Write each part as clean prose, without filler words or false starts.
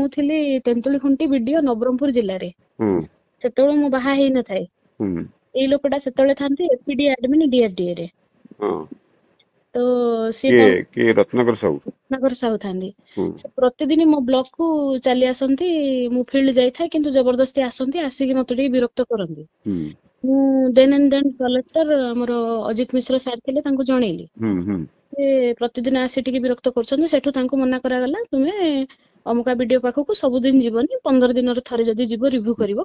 ମୁଁ ଥିଲି ତେନ୍ତୁଳି ଖୁଣ୍ଟି ବିଡିଓ ନବରଙ୍ଗପୁର ଜିଲ୍ଲାରେ। ସେତେବେଳେ ମୁଁ ବାହା ହେଇନଥାଏ। ଏଇ ଲୋକଟା ସେତେବେଳେ ଥାନ୍ତି ଏପିଡି ଆଡମିନ୍ ଡିଆରଡିଏ ରେ। ତ ସିଏ କିଏ ରତ୍ନାକର ସାହୁ ଥାନ୍ତି। ସେ ପ୍ରତିଦିନ ମୋ ବ୍ଲକ କୁ ଚାଲି ଆସନ୍ତି। ମୁଁ ଫିଲ୍ଡ ଯାଇଥାଏ କିନ୍ତୁ ଜବରଦସ୍ତି ଆସନ୍ତି, ଆସିକି ମତେ ଟିକେ ବିରକ୍ତ କରନ୍ତି। ମୁଁ ଦେନ୍ ଆଣ୍ଡ ଦେନ୍ କଲେକ୍ଟର ଆମର ଅଜିତ ମିଶ୍ର ସାର୍ ଥିଲେ, ତାଙ୍କୁ ଜଣେଇଲି। ସେ ପ୍ରତିଦିନ ଆସି ଟିକେ ବିରକ୍ତ କରୁଛନ୍ତି। ସେଠୁ ତାଙ୍କୁ ମନା କରାଗଲା, ତୁମେ ଅମୁକା ବିଡିଓ ପାଖକୁ ସବୁଦିନ ଯିବନି, 15 ଦିନରେ ଥରେ ଯଦି ଯିବ ରିଭ୍ୟୁ କରିବ।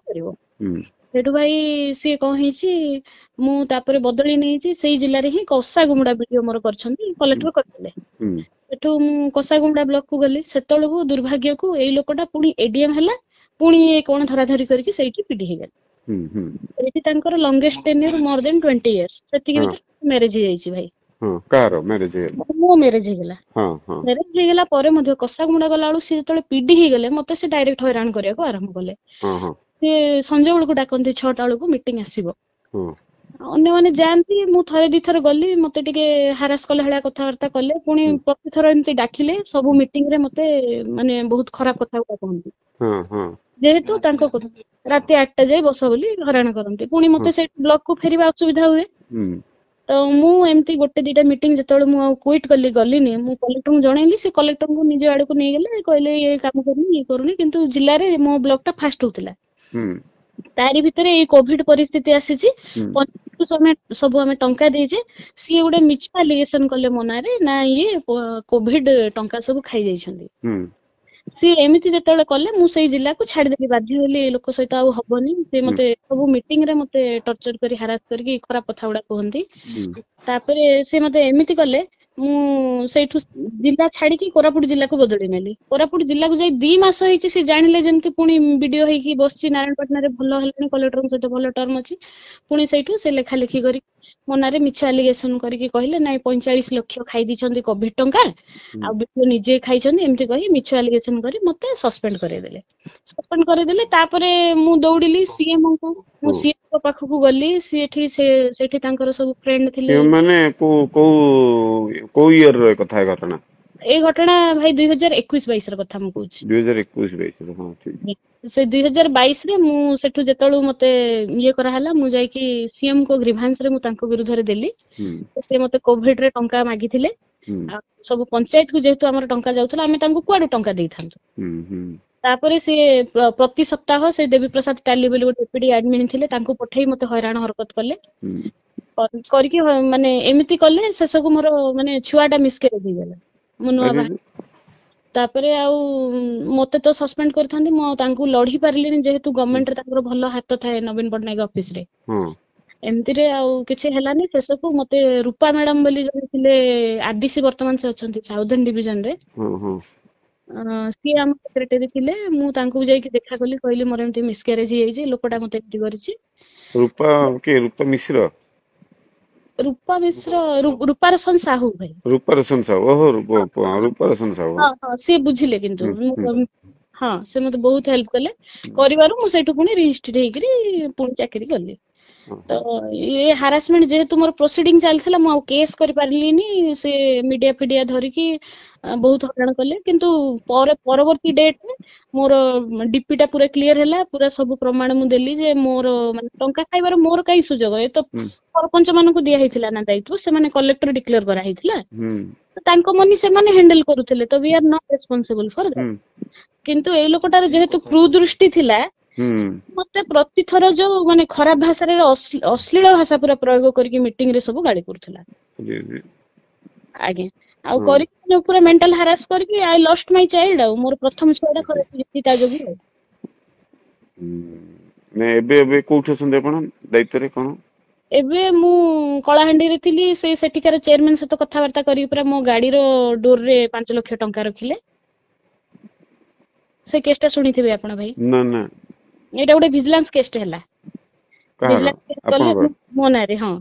ସେଠୁ ଭାଇ ସିଏ କଣ ହେଇଛି, ମୁଁ ତାପରେ ବଦଳି ନେଇଛି ସେଇ ଜିଲ୍ଲାରେ ହିଁ କଷାଗୁମୁଡା ବିଡିଓ ମୋର କରିଛନ୍ତି, କଲେକ୍ଟର କରିଥିଲେ। ସେଠୁ ମୁଁ କଷାଗୁମୁଡା ବ୍ଲକ କୁ ଗଲି। ସେତେବେଳକୁ ଦୁର୍ଭାଗ୍ୟକୁ ଏଇ ଲୋକଟା ପୁଣି ଏଡିଏମ ହେଲା, ପୁଣି କଣ ଧରାଧରି କରିକି ସେଇଠି ପିଡି ହେଇଗଲା। ସେଇଠି ତାଙ୍କର ଲଙ୍ଗେଷ୍ଟ ଟେନ୍ୟୁର ମୋର ଦେନ୍ 20 years। ସେତିକି ଭିତରେ ମ୍ୟାରେଜ ହେଇଯାଇଛି ଭାଇ। କାହାର ମ୍ୟାରେଜ ହେଇଗଲା? ମୋ ମ୍ୟାରେଜ ହେଇଗଲା। ମ୍ୟାରେଜ ହେଇଗଲା ପରେ ମଧ୍ୟ କଷାଗୁମୁଡା ଗଲା ବେଳକୁ ସିଏ ଯେତେବେଳେ ପିଡି ହେଇଗଲେ ମତେ ସେ ଡାଇରେକ୍ଟ ହଇରାଣ କରିବାକୁ ଆରମ୍ଭ କଲେ। ସେ ସଞ୍ଜ ବେଳକୁ ଡାକନ୍ତି, 6ଟା ବେଳକୁ ମିଟିଂ ଆସିବ। ଅନ୍ୟମାନେ ଯାଆନ୍ତି, ମୁଁ ଥରେ ଦିଥର ଗଲି, ମତେ ଟିକେ ହାରାସ କଲେ ଭଳିଆ କଥାବାର୍ତ୍ତା କଲେ। ପୁଣି ପ୍ରତିଥର ଏମିତି ଡାକିଲେ, ସବୁ ମିଟିଂ ରେ ମତେ ମାନେ ବହୁତ ଖରାପ କଥା କହନ୍ତି। ଯେହେତୁ ତାଙ୍କ ରାତି 8ଟା ଯାଇ ବସ ବୋଲି ହଇରାଣ କରନ୍ତି। ପୁଣି ମତେ ସେଇ ବ୍ଲକ କୁ ଫେରିବା ଅସୁବିଧା ହୁଏ। ତ ମୁଁ ଏମିତି ଗୋଟେ ଦିଟା ମିଟିଂ ଯେତେବେଳେ ମୁଁ ଆଉ କ୍ୱିଟ୍ କଲି, ଗଲିନି, ମୁଁ କଲେକ୍ଟରଙ୍କୁ ଜଣେଇଲି। ସେ କଲେକ୍ଟରଙ୍କୁ ନିଜ ଆଡକୁ ନେଇଗଲେ, କହିଲେ ଇଏ କାମ କରୁନି, ଇଏ କରୁନି। କିନ୍ତୁ ଜିଲ୍ଲାରେ ମୋ ବ୍ଲକ ଟା ଫାଷ୍ଟ ହଉଥିଲା। ତାରି ଭିତରେ ଏଇ କୋଭିଡ ପରିସ୍ଥିତି ଆସିଛି। ସବୁ ଆମେ ଟଙ୍କା ଦେଇଛେ, ସିଏ ଗୋଟେ ମିଛ ଆଲିଗେସନ କଲେ ମୋ ନାଁରେ, ନା ଇଏ କୋଭିଡ ଟଙ୍କା ସବୁ ଖାଇଯାଇଛନ୍ତି। ସିଏ ଏମିତି ଯେତେବେଳେ କଲେ, ମୁଁ ସେଇ ଜିଲ୍ଲାକୁ ଛାଡିଦେଲି, ବାଧ୍ୟ ହେଲି। ଏ ଲୋକ ସହିତ ଆଉ ହବନି। ସେ ମତେ ସବୁ ମିଟିଂ ରେ ମତେ ଟର୍ଚର କରି ହାରାସ କରିକି ଖରାପ କଥା ଗୁଡା କୁହନ୍ତି। ତାପରେ ସେ ମତେ ଏମିତି କଲେ, ମୁଁ ସେଇଠୁ ଜିଲ୍ଲା ଛାଡିକି କୋରାପୁଟ ଜିଲ୍ଲାକୁ ବଦଳି ନେଲି। କୋରାପୁଟ ଜିଲ୍ଲାକୁ ଯାଇ 2 ମାସ ହେଇଛି, ସେ ଜାଣିଲେ ଯେମିତି ପୁଣି ବିଡିଓ ହେଇକି ବସିଛି ନାରାୟଣପାଟଣାରେ, ଭଲ ହେଲାଣି, କଲେକ୍ଟରଙ୍କ ସହିତ ଭଲ ଟର୍ମ ଅଛି। ପୁଣି ସେଇଠୁ ସେ ଲେଖା ଲେଖି କରି ମୋ ନାଁରେ ମିଛ ଆଲିଗେସନ କରିକି କହିଲେ, ନାଇଁ 45 ଲକ୍ଷ ଖାଇ ଦେଇଛନ୍ତି କୋଭିଡ ଟଙ୍କା, ଆଉ ବିଡିଓ ନିଜେ ଖାଇଛନ୍ତି, ଏମିତି କହି ମିଛ ଆଲିଗେସନ କରି ମତେ ସସ୍ପେଣ୍ଡ କରିଦେଲେ। ତାପରେ ମୁଁ ଦୌଡିଲି ସିଏମ୍ ଙ୍କୁ। ମୁଁ ସିଏମ୍ ଙ୍କ ପାଖକୁ ଗଲି। ସେଠି ତାଙ୍କର ସବୁ ଫ୍ରେଣ୍ଡ ଥିଲେ। ମାନେ କୋଉ ଇୟର ର କଥା ଘଟଣା? ଏଇ ଘଟଣା ଭାଇ 2021-22 ର କଥା ମୁଁ କହୁଛି। 2021-22 ହଁ ଠିକ। ସେ 2022 ରେ ମୁଁ ସେଠୁ ଯେତେବେଳେ ମତେ ଇଏ କରାହେଲା, ମୁଁ ଯାଇକି ସିଏମ୍ ଙ୍କ ଗ୍ରିଭାନ୍ସ ରେ ମୁଁ ତାଙ୍କ ବିରୁଦ୍ଧରେ ଦେଲି। ସେ ମତେ କୋଭିଡ ରେ ଟଙ୍କା ମାଗିଥିଲେ। ଆଉ ସବୁ ପଞ୍ଚାୟତ କୁ ଯେହେତୁ ଆମର ଟଙ୍କା ଯାଉଥିଲା, ଆମେ ତାଙ୍କୁ କୁଆଡୁ ଟଙ୍କା ଦେଇଥାନ୍ତୁ। ତାପରେ ସିଏ ପ୍ରତି ସପ୍ତାହ ସେ ଦେବୀ ପ୍ରସାଦ ଟାଲି ବୋଲି ଗୋଟେ ଏପିଡି ଆଡମିନ୍ ଥିଲେ, ତାଙ୍କୁ ପଠେଇ ମତେ ହଇରାଣ ହରକତ କଲେ। କରିକି ମାନେ ଏମିତି କଲେ, ଶେଷକୁ ମୋର ମାନେ ଛୁଆଟା ମିସକ୍ୟାରେଜ ହେଇଗଲା। ମୁଁ ନୂଆ ବାହା। ତାପରେ ଆଉ ମତେ ତ ସସ୍ପେଣ୍ଡ କରିଥାନ୍ତି, ମୁଁ ତାଙ୍କୁ ଲଢି ପାରିଲିନି, ଯେହେତୁ ଗଭର୍ଣ୍ଣମେଣ୍ଟରେ ତାଙ୍କର ଭଲ ହାତ ଥାଏ ନବୀନ ପଟ୍ଟନାୟକ ଅଫିସ ରେ। ଏମିତିରେ ଆଉ କିଛି ହେଲାନି। ଶେଷକୁ ମତେ ରୂପା ମ୍ୟାଡାମ ବୋଲି ଜଣେ ଥିଲେ ଆରଡିସି, ବର୍ତ୍ତମାନ ସେ ଅଛନ୍ତି ସାଉଦର୍ନ ଡିଭିଜନ ରେ। ସିଏ ଆମ ସେକ୍ରେଟାରୀ ଥିଲେ। ମୁଁ ତାଙ୍କୁ ଯାଇକି ଦେଖା କଲି, କହିଲି ମୋର ଏମିତି ମିସକ୍ୟାରେଜ ହେଇଯାଇଛି, ଲୋକଟା ମତେ ଏମିତି କରିଛି। ରୂପା ମିଶ୍ର? ରୂପା ମିଶ୍ର, ରୂପାରୋଶନ ସାହୁ ଭାଇ। ରୂପାରୋଶନ ସାହୁ, ଓହୋ ରୂପାରୋଶନ ସାହୁ। ହଁ ସିଏ ବୁଝିଲେ, କିନ୍ତୁ ହଁ ସେ ମତେ ବହୁତ ହେଲ୍ପ କଲେ। କରିବାରୁ ମୁଁ ସେଇଠୁ ପୁଣି ରିଜିଷ୍ଟର୍ଡ ହେଇକିରି ପୁଣି ଚାକିରି କଲି। ତ ଏ ହାରାସମେଣ୍ଟ ଯେହେତୁ ମୋର ପ୍ରୋସିଡିଂ ଚାଲିଥିଲା, ମୁଁ ଆଉ କେସ୍ କରିପାରିଲିନି। ସେ ମିଡିଆ ଫିଡିଆ ଧରିକି ବହୁତ ହଇରାଣ କଲେ। କିନ୍ତୁ ପରବର୍ତ୍ତୀ ଡେଟରେ ମୋର ଡିପି ଟା ପୁରା କ୍ଲିୟର ହେଲା। ପୁରା ସବୁ ପ୍ରମାଣ ମୁଁ ଦେଲି ଯେ ମୋର ମାନେ ଟଙ୍କା ଖାଇବାର ମୋର କାହିଁ ସୁଯୋଗ, ଏ ତ ସରପଞ୍ଚ ମାନଙ୍କୁ ଦିଆ ହେଇଥିଲା ନା ଦାୟିତ୍ୱ, ସେମାନେ କଲେକ୍ଟର ଡିକ୍ଲେୟର କରାହେଇଥିଲା। ତାଙ୍କ ମନି ସେମାନେ ହ୍ୟାଣ୍ଡେଲ କରୁଥିଲେ, ତ we are not responsible for that. କିନ୍ତୁ ଏଇ ଲୋକଟାର ଯେହେତୁ କୁଦୃଷ୍ଟି ଥିଲା, ମତେ ପ୍ରତିଥର ଯୋଉ ମାନେ ଖରାପ ଭାଷାରେ ଅଶ୍ଳୀଳ ଭାଷା ପୁରା ପ୍ରୟୋଗ କରିକି ମିଟିଂ ରେ ସବୁ ଗାଳି କରୁଥିଲା। ଆଜ୍ଞା। ଆଉ କରିକି ପୁରା ମେଣ୍ଟାଲ ହାରାସ କରିକି ଆଇ ଲଷ୍ଟ ମାଇ ଚାଇଲ୍ଡ। ଆଉ ମୋର ପ୍ରଥମ ଛୁଆଟା ଖରାପ ହେଇଯାଇଛି ତା ଯୋଗୁଁ। ଏବେ କୋଉଠି ଅଛନ୍ତି ଆପଣ, ଦାୟିତ୍ୱରେ କଣ? ଏବେ ମୁଁ କଳାହାଣ୍ଡିରେ ଥିଲି। ସେଠିକାର ଚେୟାରମ୍ୟାନ ସହିତ କଥାବାର୍ତ୍ତା କରିକି ପୁରା ମୋ ଗାଡିର ଡୋରରେ 5 ଲକ୍ଷ ଟଙ୍କା ରଖିଲେ। ସେ କେସ୍ ଟା ଶୁଣିଥିବେ ଆପଣ ଭାଇ? ନା ନା। ଏଇଟା ଗୋଟେ ଭିଜିଲାନ୍ସ କେସ୍ ହେଲା। ଭିଜିଲାନ୍ସ କେସ୍ କଲେ ମୋ ନାଁରେ। ହଁ।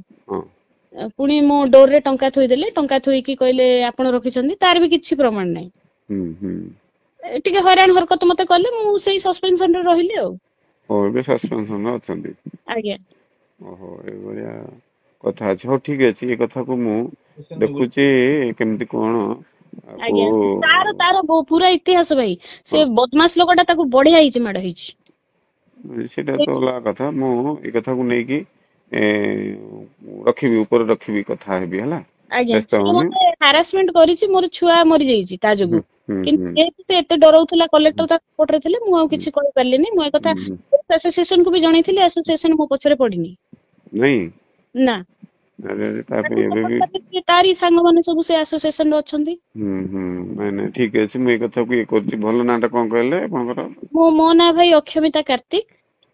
ପୁଣି ମୋ ଡୋରରେ ଟଙ୍କା ଥୋଇଦେଲେ। ଟଙ୍କା ଥୋଇକି କହିଲେ ଆପଣ ରଖିଛନ୍ତି, ତାର ବି କିଛି ପ୍ରମାଣ ନାହିଁ। ଟିକେ ହଇରାଣ ହରକତ ମତେ କଲେ, ମୁଁ ସେଇ ସସ୍ପେନସନରେ ରହିଲି ଆଉ। ଏବେ ସସ୍ପେନସନରେ ଅଛନ୍ତି? ଆଜ୍ଞା। ଓହୋ, ଏଇଭଳିଆ କଥା ଅଛି। ହଉ ଠିକ ଅଛି, ଏ କଥାକୁ ମୁଁ ଦେଖୁଛି କେମିତି କଣ ଆଜ୍ଞା ତାର ତାର ପୁରା ଇତିହାସ ଭାଇ ସେ ବଦମାସ ଲୋକଟା ତାକୁ ବଢିଆ ହେଇଛି ମାଡ ହେଇଛି ସେଟା ତ ଅଲଗା କଥା ମୁଁ ଏ କଥାକୁ ନେଇକି ରଖିବି ଉପରେ ରଖିବି କଥା ହେବି ହେଲା। ଆଜ୍ଞା ସେ ମତେ ହାରାସମେଣ୍ଟ କରିଛି ମୋର ଛୁଆ ମରିଯାଇଛି ତା ଯୋଗୁ କିନ୍ତୁ ଯେହେତୁ ସେ ଏତେ ଡରଉଥିଲା କଲେକ୍ଟର ତା ସପୋର୍ଟରେ ଥିଲେ ମୁଁ ଆଉ କିଛି କହିପାରିଲିନି ମୁଁ ଏ କଥା ଆସୋସିଏସନ କୁ ବି ଜଣେଇଥିଲି ଆସୋସିଏସନ ମୋ ପଛରେ ପଡିନି ନା ତାରି ସାଙ୍ଗମାନେ ସବୁ ସେ ଆସୋସିଏସନ ରେ ଅଛନ୍ତି। ନାଇଁ ନାଇଁ ଠିକ ଅଛି ମୁଁ ଏ କଥାକୁ ଇଏ କରୁଛି। ଭଲ ନାଁ ଟା କଣ କହିଲେ ଆପଣଙ୍କର? ମୋ ନାଁ ଭାଇ ଅକ୍ଷମିତା କାର୍ତିକ।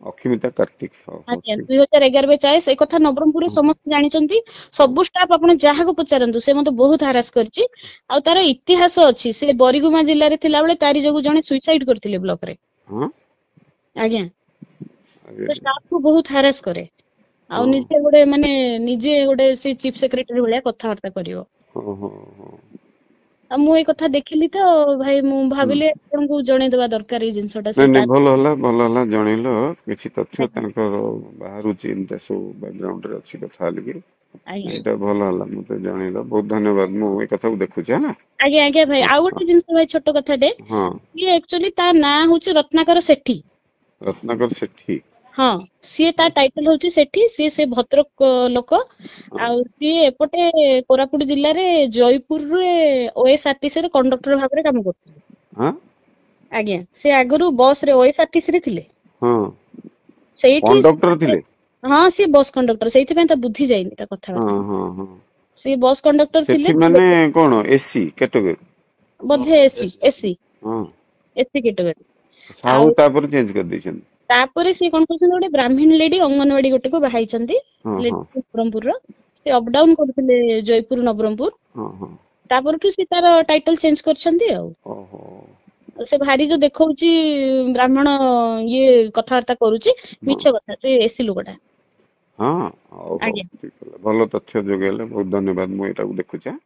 ଅକ୍ଷମିତା କାର୍ତିକ। ଆଜ୍ଞା 2011 ଏ କଥା ନବରଙ୍ଗପୁରରେ ସମସ୍ତେ ଜାଣିଛନ୍ତି। ସବୁ ଷ୍ଟାଫ ଆପଣ ଯାହାକୁ ପଚାରନ୍ତୁ ସେ ମତେ ବହୁତ ହାରାସ କରିଛି ଆଉ ତାର ଇତିହାସ ଅଛି। ସେ ବରିଗୁମା ଜିଲ୍ଲାରେ ଥିଲାବେଳେ ତାରି ଯୋଗୁ ଜଣେ ସୁଇସାଇଡ କରିଥିଲେ ବ୍ଲକରେ। ଆଜ୍ଞା ସେ ଷ୍ଟାଫକୁ ବହୁତ ହାରାସ କରେ ଆଉ ନିଜେ ଗୋଟେ ସେ ଚିଫ ସେକ୍ରେଟାରୀ ଭଳିଆ କଥାବାର୍ତ୍ତା କରିବ। ଆଉ ମୁଁ ଏଇ କଥା ଦେଖିଲି ତ ଭାଇ ମୁଁ ଭାବିଲି ଆପଣଙ୍କୁ ଜଣେଇଦବା ଦରକାର ଏଇ ଜିନିଷଟା। ଭଲ ହେଲା ଜଣେଇଲ କିଛି ତଥ୍ୟ ତାଙ୍କର ବାହାରୁଛି ଏମିତି ସବୁ ବ୍ୟାକଗ୍ରାଉଣ୍ଡ ରେ ଅଛି କଥା ହେଲିକି ଏଇଟା ଭଲ ହେଲା ମତେ ଜଣେଇଲ ବହୁତ ଧନ୍ୟବାଦ। ମୁଁ ଏ କଥାକୁ ଦେଖୁଛି ହେଲା। ଆଜ୍ଞା ଆଜ୍ଞା ଭାଇ ଆଉ ଗୋଟେ ଜିନିଷ ଭାଇ ଛୋଟ କଥାଟେ ଇଏ ଆକ୍ଚୁଆଲି ତା ନାଁ ହଉଛି ରତ୍ନାକର ସେଠୀ। ରତ୍ନାକର ସେଠୀ ହଁ ସିଏ ତା ଟାଇଟଲ ହଉଛି ସେଠୀ। ସିଏ ସେ ଭଦ୍ରକ ଲୋକ ଆଉ ସିଏ ଏପଟେ କୋରାପୁଟ ଜିଲ୍ଲାରେ ଜୟପୁରରେ OSRTC ରେ କଣ୍ଡକ୍ଟର ଭାବରେ କାମ କରୁଥିଲେ। ଆଜ୍ଞା ସେ ଆଗରୁ ବସ ରେ OSRTC ରେ ଥିଲେ। ସେଇଠି ହଁ ସିଏ ବସ୍ କଣ୍ଡକ୍ଟର ସେଇଥିପାଇଁ ତା ବୁଦ୍ଧି ଯାଇନି ତା କଥାବାର୍ତ୍ତା। ସିଏ ବସ୍ କଣ୍ଡକ୍ଟର ଥିଲେ। ମାନେ କଣ ଏସି କ୍ୟାଟେଗୋରୀ ବୋଧେ ଏସି କ୍ୟାଟେଗୋରୀ ସାହୁ ତାପରେ ଚେଞ୍ଜ କରିଦେଇଛନ୍ତି। ତାପରେ ସିଏ କଣ କରୁଛନ୍ତି ଗୋଟେ ବ୍ରାହ୍ମଣ ଲେଡି ଅଙ୍ଗନବାଡି ଗୋଟେକୁ ବାହାଇଛନ୍ତି ନବରଙ୍ଗପୁରର। ସେ ଅପଡାଉନ କରୁଥିଲେ ଜୟପୁର ନବରଙ୍ଗପୁର ତାପରଠୁ ସେ ତାର ଟାଇଟଲ ଚେଞ୍ଜ କରିଛନ୍ତି ଆଉ। ସେ ଭାରି ଯୋଉ ଦେଖଉଛି ବ୍ରାହ୍ମଣ ଇଏ କଥାବାର୍ତ୍ତା କରୁଛି ମିଛ କଥା ସେ ଏସି ଲୋକଟା। ଭଲ ତଥ୍ୟ ଯୋଗାଇଲେ ବହୁତ ଧନ୍ୟବାଦ ମୁଁ ଏଇଟାକୁ ଦେଖୁଛି।